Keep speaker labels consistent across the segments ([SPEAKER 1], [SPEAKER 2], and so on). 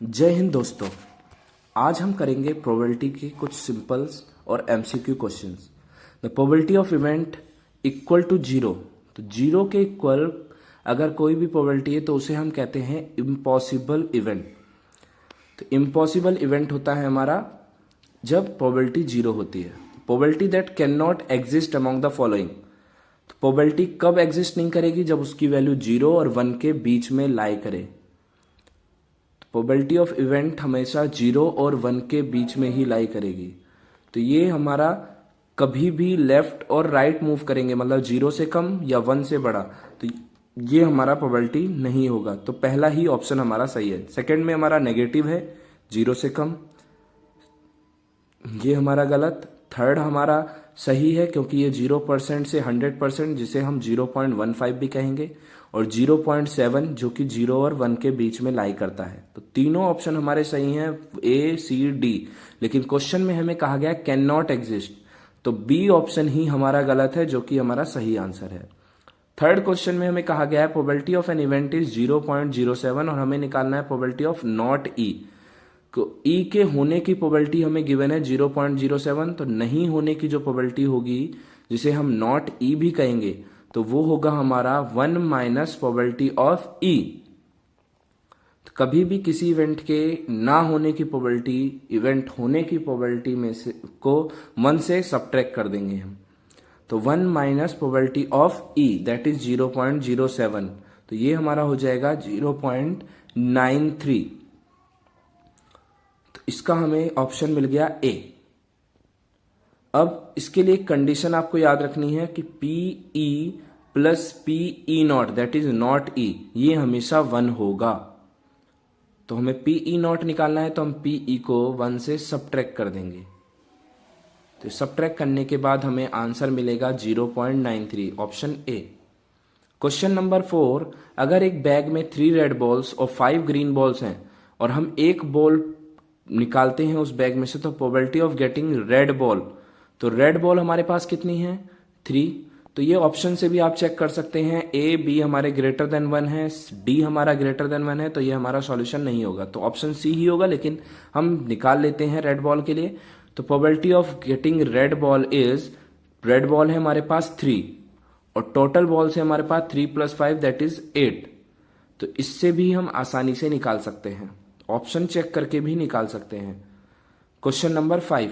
[SPEAKER 1] जय हिंद दोस्तों। आज हम करेंगे प्रोबेबिलिटी के कुछ सिंपल्स और MCQ questions. The probability of event equal to zero. तो जीरो के इक्वल अगर कोई भी प्रोबेबिलिटी है तो उसे हम कहते हैं इम्पॉसिबल इवेंट। तो इम्पॉसिबल इवेंट होता है हमारा जब प्रोबेबिलिटी जीरो होती है। Probability that can not exist among the following. तो प्रोबेबिलिटी कब एग्जिस्ट नहीं करेगी? जब उसकी वैल्यू जीरो और वन के बीच में लाई करे। प्रोबेबिलिटी ऑफ इवेंट हमेशा जीरो और वन के बीच में ही लाई करेगी। तो ये हमारा कभी भी लेफ्ट और राइट मूव करेंगे, मतलब जीरो से कम या वन से बड़ा, तो ये हमारा प्रोबेबिलिटी नहीं होगा। तो पहला ही ऑप्शन हमारा सही है। सेकंड में हमारा नेगेटिव है, जीरो से कम, ये हमारा गलत। थर्ड हमारा सही है क्योंकि ये 0% से 100%, जिसे हम 0.15 भी कहेंगे, और 0.7 जो कि 0 और 1 के बीच में लाई करता है। तो तीनों ऑप्शन हमारे सही हैं, ए सी डी। लेकिन क्वेश्चन में हमें कहा गया कैन नॉट एग्जिस्ट, तो बी ऑप्शन ही हमारा गलत है, जो कि हमारा सही आंसर है। थर्ड क्वेश्चन में हमें कहा गया है probability of N event is 0.07 और हमें निकालना है प्रोबेबिलिटी ऑफ नॉट ई। तो ई के होने की प्रोबेबिलिटी हमें गिवन है 0.07, तो नहीं होने की जो प्रोबेबिलिटी होगी, जिसे हम नॉट ई भी कहेंगे, तो वो होगा हमारा 1 माइनस प्रोबेबिलिटी ऑफ ई। तो कभी भी किसी इवेंट के ना होने की प्रोबेबिलिटी इवेंट होने की प्रोबेबिलिटी में से को 1 से सब्ट्रैक्ट कर देंगे हम। तो 1 minus probability of E that is 0.07, तो ये हमारा हो जाएगा 0.93। तो इसका हमें ऑप्शन मिल गया ए। अब इसके लिए कंडीशन आपको याद रखनी है कि P E plus P E not that is not E, ये हमेशा 1 होगा। तो हमें पी ई नॉट निकालना है, तो हम पी ई को 1 से सब्ट्रैक्ट कर देंगे। तो सब्ट्रैक्ट करने के बाद हमें आंसर मिलेगा 0.93, ऑप्शन ए। क्वेश्चन नंबर 4, अगर एक बैग में 3 रेड बॉल्स और 5 ग्रीन बॉल्स हैं और हम एक बॉल निकालते हैं उस बैग में से, तो probability of getting red ball, तो रेड बॉल हमारे पास कितनी है? 3। तो ये ऑप्शन से भी आप चेक कर सकते हैं, ए बी हमारे ग्रेटर देन 1 है, डी हमारा ग्रेटर देन 1 है, तो ये हमारा सॉल्यूशन नहीं होगा, तो ऑप्शन सी ही होगा। लेकिन हम निकाल लेते हैं रेड बॉल के लिए। तो probability of getting red ball is, red ball है हमारे पास 3 और टोटल बॉल है हमारे पास 3 + 5 दैट इज 8। तो इससे भी हम आसानी से निकाल सकते हैं, ऑप्शन चेक करके भी निकाल सकते हैं। क्वेश्चन नंबर 5,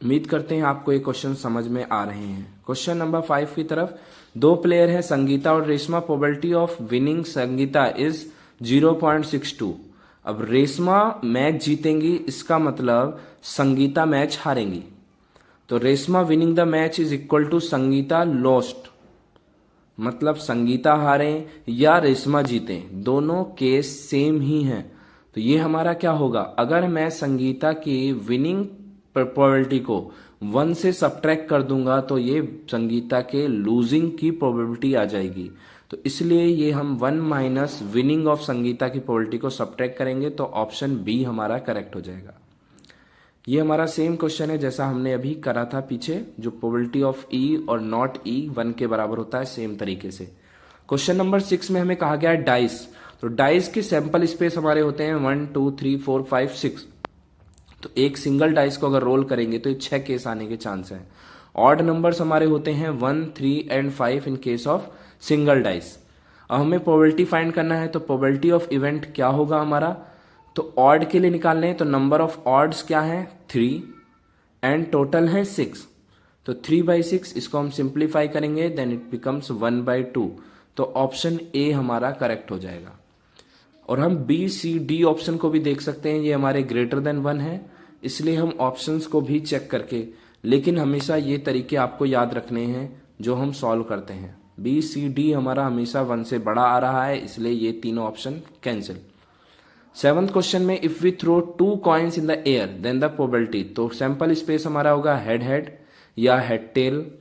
[SPEAKER 1] उम्मीद करते हैं आपको ये क्वेश्चन समझ में आ रहे हैं। क्वेश्चन नंबर 5 की तरफ, 2 प्लेयर हैं संगीता और Reshma, probability of winning Sangeeta is 0.62। अब रेशमा मैच जीतेंगी, इसका मतलब संगीता मैच हारेंगी। तो Reshma winning the match is equal to Sangeeta lost, मतलब संगीता हारें या रेशमा जीतें, दोनों केस सेम ही हैं। तो ये हमारा क्या होगा? अगर मैं संगीता की विनिंग प्रोबेबिलिटी को 1 से सब्ट्रैक्ट कर दूंगा तो ये संगीता के लूजिंग की प्रोबेबिलिटी आ जाएगी। तो इसलिए ये हम 1 माइनस विनिंग ऑफ संगीता की प्रोबेबिलिटी को सब्ट्रैक्ट करेंगे, तो ऑप्शन बी हमारा करेक्ट हो जाएगा। ये हमारा सेम क्वेश्चन है जैसा हमने अभी करा था पीछे, जो प्रोबेबिलिटी ऑफ ई और नॉट ई 1 के बराबर होता है, सेम तरीके से। क्वेश्चन नंबर 6 में हमें कहा गया है डाइस। तो डाइस के सैंपल स्पेस हमारे होते हैं 1 2 3 4 5 6। तो एक सिंगल डाइस को अगर रोल करेंगे तो 6 केस आने के चांस है। ऑड नंबर्स हमारे होते हैं 1 3 and 5 in case of single dice. अब हमें प्रोबेबिलिटी फाइंड करना है, तो प्रोबेबिलिटी ऑफ इवेंट क्या होगा हमारा? तो ऑड के लिए निकालने हैं, तो नंबर ऑफ ऑड्स क्या है? 3 एंड टोटल है 6। तो 3/6 इसको हम सिंप्लीफाई करेंगे, देन इट बिकम्स 1/2। तो ऑप्शन ए हमारा करेक्ट हो जाएगा। और हम बी सी डी ऑप्शन को भी देख सकते हैं, ये हमारे ग्रेटर देन 1 है, इसलिए हम ऑप्शंस को भी चेक करके, लेकिन हमेशा ये तरीके आपको याद रखने हैं जो हम सॉल्व करते हैं। बी सी डी हमारा हमेशा 1 से बड़ा आ रहा है, इसलिए ये तीनों ऑप्शन कैंसिल। 7th क्वेश्चन में, if we throw 2 coins in the air then the probability, तो सैंपल स्पेस हमारा होगा हेड हेड या हेड टेल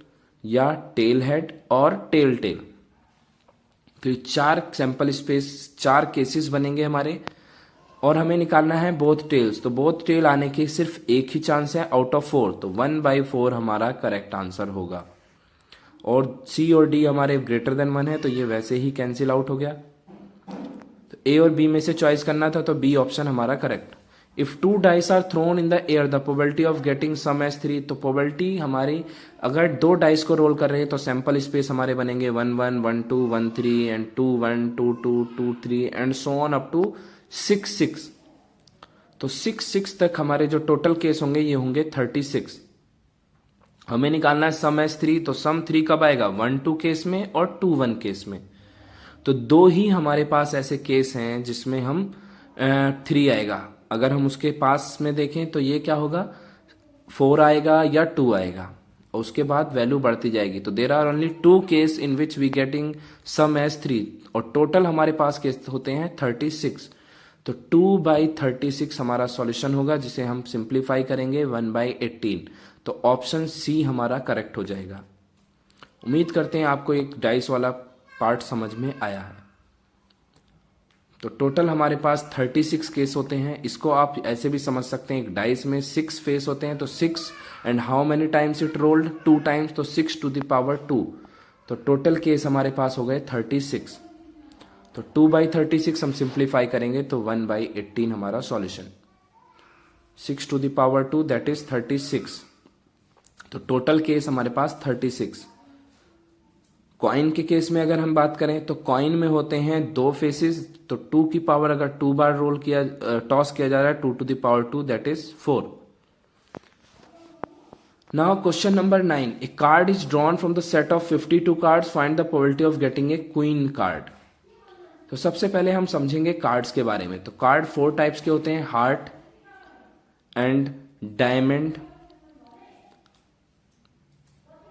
[SPEAKER 1] या टेल हेड और टेल टेल। तो 4 सैंपल स्पेस, 4 केसेस बनेंगे हमारे, और हमें निकालना है बोथ टेल्स। तो बोथ टेल आने के सिर्फ एक ही चांस है आउट ऑफ 4, तो 1/4 हमारा करेक्ट आंसर होगा। और सी और डी हमारे ग्रेटर देन 1 है, तो ये वैसे ही कैंसिल आउट हो गया। तो ए और बी में से चॉइस करना था, तो बी ऑप्शन हमारा correct. If 2 dice are thrown in the air the probability of getting sum as 3, तो प्रोबेबिलिटी हमारी, अगर 2 डाइस को रोल कर रहे हैं तो सैंपल स्पेस हमारे बनेंगे 1 1 1 2 1 3 and 2 1 2 2 2 3 and so on up to 6 6। तो 6 6 तक हमारे जो टोटल केस होंगे ये होंगे 36। हमें निकालना है सम एज 3, तो सम 3 कब आएगा, 1 2 केस में और 2 1 केस में। तो 2 ही हमारे पास ऐसे केस हैं जिसमें हम 3 आएगा। अगर हम उसके पास में देखें तो ये क्या होगा, 4 आएगा या 2 आएगा, और उसके बाद वैल्यू बढ़ती जाएगी। तो there are only 2 case in which we getting sum as 3, और टोटल हमारे पास केस होते हैं 36। तो 2/36 हमारा सॉल्यूशन होगा, जिसे हम सिंप्लीफाई करेंगे 1/18। तो ऑप्शन सी हमारा करेक्ट हो जाएगा। उम्मीद करते हैं आपको एक डाइस वाला पार्ट समझ में आया है। तो टोटल हमारे पास 36 केस होते हैं। इसको आप ऐसे भी समझ सकते हैं, एक डाइस में 6 फेस होते हैं, तो 6 and how many times it rolled, 2 times, तो 6 टू द पावर 2। तो टोटल केस हमारे पास हो गए 36। तो 2/36 हम सिंप्लीफाई करेंगे तो 1/18 हमारा solution. 6 to the power 2 that is 36। तो टोटल केस हमारे पास 36। कॉइन के केस में अगर हम बात करें तो कॉइन में होते हैं 2 फेसेस, तो 2 की पावर अगर 2 बार रोल किया, टॉस किया जा रहा है, 2 to the power 2 that is 4। Now question number 9, a card is drawn from the set of 52 cards, find the probability of getting a queen card. तो सबसे पहले हम समझेंगे कार्ड्स के बारे में। तो कार्ड 4 टाइप्स के होते हैं, heart and diamond,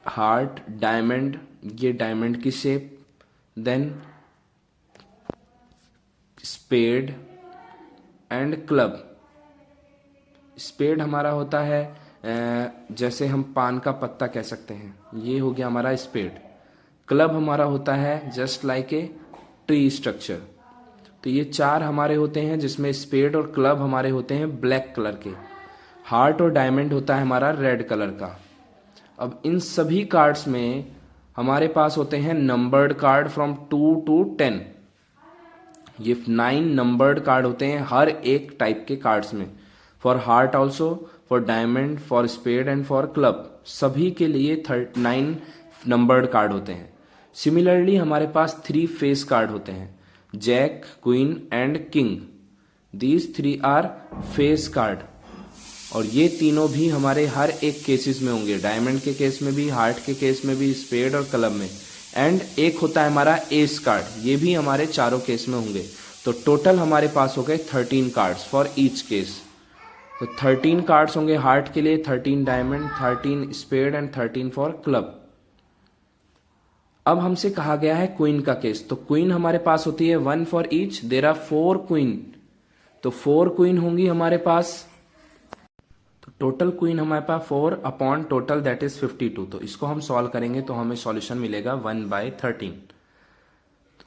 [SPEAKER 1] heart diamond, ये डायमंड की shape, then spade and club. Spade हमारा होता है जैसे हम पान का पत्ता कह सकते हैं, ये हो गया हमारा स्पेड। क्लब हमारा होता है just like a tree structure. तो ये 4 हमारे होते हैं, जिसमें स्पेड और क्लब हमारे होते हैं ब्लैक कलर के। हार्ट और डायमंड होता है हमारा रेड कलर का। अब इन सभी कार्ड्स में हमारे पास होते हैं नंबर्ड कार्ड फ्रॉम 2 to 10। ये 9 नंबर्ड कार्ड होते हैं हर एक टाइप के कार्ड्स में, for heart also, for diamond, for spade and for club. सभी के लिए 9 नंबर्ड कार्ड होते हैं। सिमिलरली हमारे पास 3 फेस कार्ड होते हैं, jack, queen and king. These 3 are face card, और ये तीनों भी हमारे हर एक केसेस में होंगे, डायमंड के केस में भी, हार्ट के केस में भी, स्पेड और क्लब में। एंड एक होता है हमारा एस कार्ड, ये भी हमारे चारों केस में होंगे। तो टोटल हमारे पास हो गए 13 कार्ड्स फॉर ईच केस। तो 13 कार्ड्स होंगे हार्ट के लिए, 13 diamond, 13 spade and 13 for club. अब हमसे कहा गया है क्वीन का केस। तो क्वीन हमारे पास होती है 1 for each, there are 4 queen. तो 4 क्वीन होंगी हमारे पास। तो टोटल क्वीन हमारे पास 4 अपॉन टोटल दैट इज 52। तो इसको हम सॉल्व करेंगे तो हमें सॉल्यूशन मिलेगा 1/13।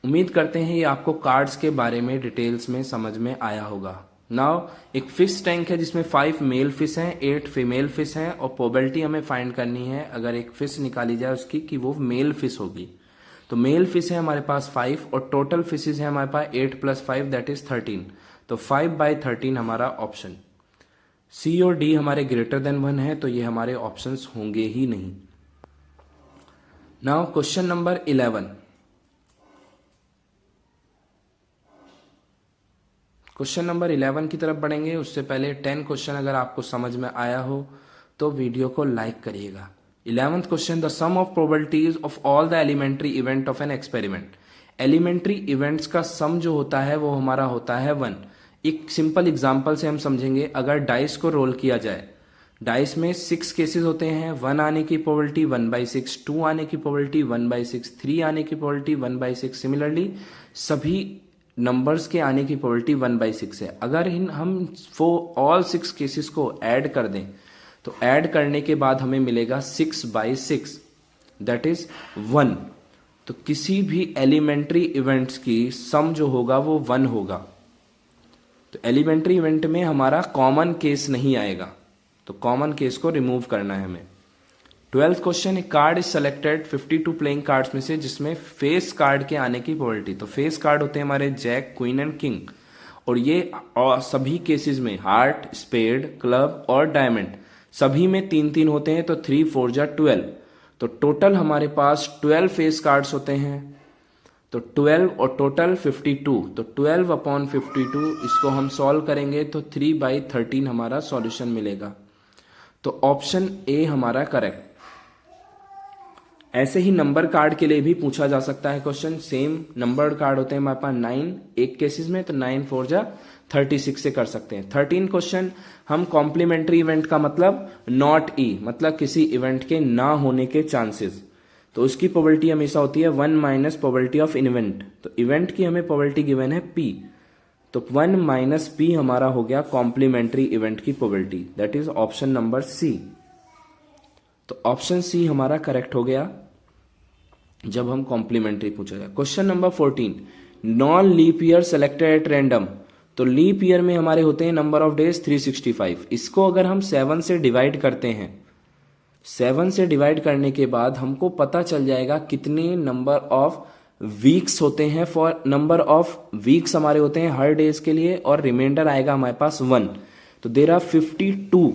[SPEAKER 1] उम्मीद करते हैं ये आपको कार्ड्स के बारे में डिटेल्स में समझ में आया होगा। नाउ एक फिश टैंक है जिसमें 5 मेल फिश हैं, 8 फीमेल फिश हैं, और प्रोबेबिलिटी हमें फाइंड करनी है अगर एक फिश निकाली जाए उसकी कि वो मेल फिश होगी। तो मेल फिश है हमारे पास 5 और टोटल फिशेज है हमारे पास 8 + 5 दैट इज 13। तो 5/13 हमारा ऑप्शन। सी और डी हमारे ग्रेटर देन 1 है, तो ये हमारे ऑप्शंस होंगे ही नहीं। Now question number 11। Question number 11 की तरफ बढ़ेंगे, उससे पहले 10 क्वेश्चन अगर आपको समझ में आया हो तो वीडियो को लाइक करिएगा। 11th question, the sum of probabilities of all the elementary event of an experiment. Elementary events का सम जो होता है वो हमारा होता है 1। एक सिंपल एग्जांपल से हम समझेंगे। अगर डाइस को रोल किया जाए, डाइस में 6 केसेस होते हैं, 1 आने की प्रोबेबिलिटी 1/6, 2 आने की प्रोबेबिलिटी 1/6, 3 आने की प्रोबेबिलिटी 1/6। सिमिलरली सभी नंबर्स के आने की प्रोबेबिलिटी 1/6 है। अगर हम ऑल 6 केसेस को ऐड कर दें तो ऐड करने के बाद हमें मिलेगा 6/6 दैट इज 1। तो किसी भी एलिमेंट्री इवेंट्स की सम जो होगा वो 1 होगा। तो एलिमेंट्री इवेंट में हमारा कॉमन केस नहीं आएगा, तो कॉमन केस को रिमूव करना है हमें। 12th क्वेश्चन, एक card is selected 52 playing cards में से जिसमें फेस कार्ड के आने की प्रोबेबिलिटी। तो फेस कार्ड होते हैं हमारे जैक, क्वीन एंड किंग, और ये सभी केसेस में हार्ट, स्पेड, क्लब और डायमंड सभी में 3-3 होते हैं। तो 3 4 जा 12, तो टोटल हमारे पास 12 फेस कार्ड्स होते हैं। तो 12 और टोटल 52, तो 12/52 इसको हम सॉल्व करेंगे तो 3/13 हमारा सॉल्यूशन मिलेगा। तो ऑप्शन ए हमारा करेक्ट। ऐसे ही नंबर कार्ड के लिए भी पूछा जा सकता है क्वेश्चन। सेम नंबर्ड कार्ड होते हैं हमारे पास 9 एक केसेस में, तो 9 4 जा 36 से कर सकते हैं। 13 क्वेश्चन, हम कॉम्प्लीमेंट्री इवेंट का मतलब नॉट ई, मतलब किसी इवेंट के ना होने के चांसेस, तो उसकी प्रोबेबिलिटी हमेशा होती है 1 माइनस प्रोबेबिलिटी ऑफ इवेंट। तो इवेंट की हमें प्रोबेबिलिटी गिवन है P, तो 1 माइनस P हमारा हो गया कॉम्प्लीमेंट्री इवेंट की probability, that is option number C. तो ऑप्शन सी हमारा करेक्ट हो गया जब हम कॉम्प्लीमेंट्री पूछा जाए। Question number 14, non leap year selected at random. तो लीप ईयर में हमारे होते हैं नंबर ऑफ डेज 365। इसको अगर हम 7 से डिवाइड करते हैं, 7 से डिवाइड करने के बाद हमको पता चल जाएगा कितने नंबर ऑफ वीक्स होते हैं। फॉर नंबर ऑफ वीक्स हमारे होते हैं हर डेज के लिए, और रिमाइंडर आएगा हमारे पास 1, तो देर आर 52।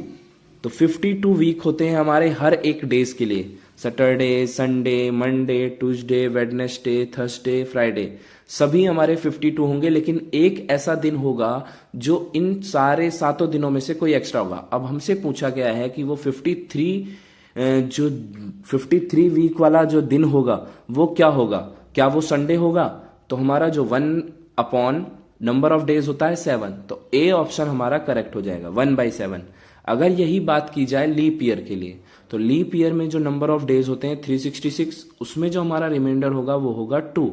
[SPEAKER 1] तो 52 वीक होते हैं हमारे हर एक डेज के लिए, Saturday, Sunday, Monday, Tuesday, Wednesday, Thursday, Friday, सभी हमारे 52 होंगे। लेकिन एक ऐसा दिन होगा जो इन सारे 7 दिनों में से कोई एक्स्ट्रा होगा। अब हमसे पूछा गया है कि वो 53 वीक वाला जो दिन होगा वो क्या होगा, क्या वो संडे होगा? तो हमारा जो 1 अपॉन नंबर ऑफ डेज होता है 7, तो ए ऑप्शन हमारा करेक्ट हो जाएगा 1/7। अगर यही बात की जाए लीप ईयर के लिए, तो लीप ईयर में जो नंबर ऑफ डेज होते हैं 366, उसमें जो हमारा रिमाइंडर होगा वो होगा 2।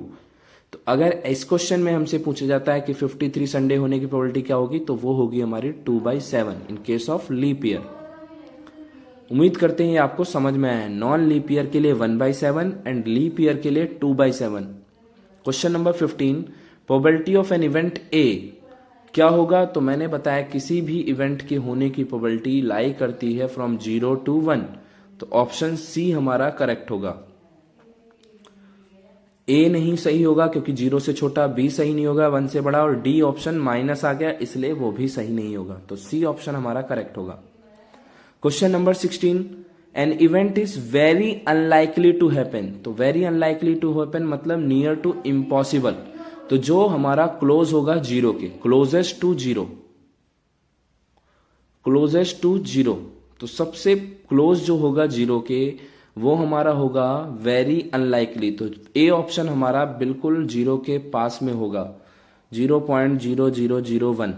[SPEAKER 1] तो अगर इस क्वेश्चन में हमसे पूछा जाता है कि 53 संडे होने की प्रोबेबिलिटी क्या होगी, तो वो होगी हमारी 2/7 in case of leap year. उम्मीद करते हैं ये आपको समझ में आया है। नॉन लीप ईयर के लिए 1/7 एंड लीप ईयर के लिए 2/7। Question number 15, probability of an event A क्या होगा? तो मैंने बताया किसी भी इवेंट के होने की प्रोबेबिलिटी लाई करती है फ्रॉम 0 to 1, तो ऑप्शन सी हमारा करेक्ट होगा। ए नहीं सही होगा क्योंकि 0 से छोटा, बी सही नहीं होगा 1 से बड़ा, और डी ऑप्शन माइनस आ गया इसलिए वो भी सही नहीं होगा। तो सी ऑप्शन हमारा करेक्ट होगा। Question number 16, an event is very unlikely to happen. तो वेरी अनलाइकली टू हैपन मतलब नियर टू इम्पॉसिबल। तो जो हमारा क्लोज होगा 0 के, क्लोजेस्ट टू 0, क्लोजेस्ट टू 0, तो सबसे क्लोज जो होगा 0 के वो हमारा होगा वेरी अनलाइकली। तो ए ऑप्शन हमारा बिल्कुल 0 के पास में होगा, 0.0001।